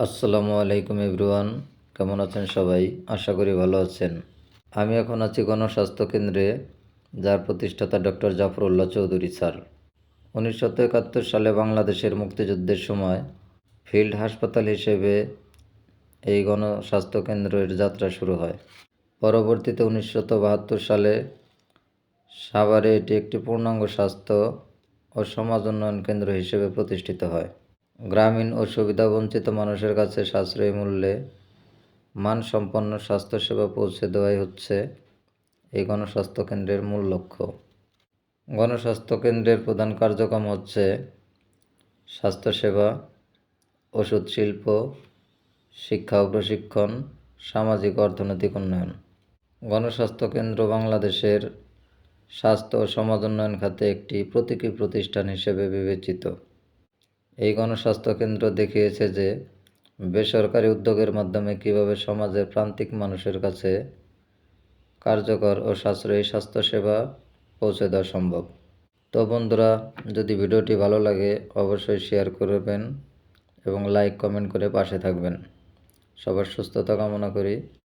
আসসালামু আলাইকুম এভরিওয়ান, কেমন আছেন সবাই? আশা করি ভালো আছেন। আমি এখন আছি গণস্বাস্থ্য কেন্দ্রে, যার প্রতিষ্ঠাতা ডক্টর জাফরুল্লাহ চৌধুরী স্যার। 1971 সালে বাংলাদেশের মুক্তিযুদ্ধের সময় ফিল্ড হাসপাতাল হিসেবে এই গণস্বাস্থ্য কেন্দ্রের যাত্রা শুরু হয়। পরবর্তীতে 1972 সালে সাভারে এটি একটি পূর্ণাঙ্গ স্বাস্থ্য ও সমাজ উন্নয়ন কেন্দ্র হিসেবে প্রতিষ্ঠিত হয়। গ্রামীণ ও সুবিধাবঞ্চিত মানুষের কাছে সাশ্রয়ী মূল্যে মানসম্পন্ন স্বাস্থ্যসেবা পৌঁছে দেওয়াই হচ্ছে এই গণস্বাস্থ্য কেন্দ্রের মূল লক্ষ্য। গণস্বাস্থ্য কেন্দ্রের প্রধান কার্যক্রম হচ্ছে স্বাস্থ্যসেবা, ওষুধ শিল্প, শিক্ষা ও প্রশিক্ষণ, সামাজিক ও অর্থনৈতিক উন্নয়ন। গণস্বাস্থ্য কেন্দ্র বাংলাদেশের স্বাস্থ্য ও সমাজ উন্নয়ন খাতে একটি প্রতীকী প্রতিষ্ঠান হিসেবে বিবেচিত। এই গণস্বাস্থ্য কেন্দ্র দেখিয়েছে যে বেসরকারি উদ্যোগের মাধ্যমে কীভাবে সমাজের প্রান্তিক মানুষের কাছে কার্যকর ও সাশ্রয়ী স্বাস্থ্যসেবা পৌঁছে দেওয়া সম্ভব। তো বন্ধুরা, যদি ভিডিওটি ভালো লাগে অবশ্যই শেয়ার করবেন এবং লাইক কমেন্ট করে পাশে থাকবেন। সবার সুস্থতা কামনা করি।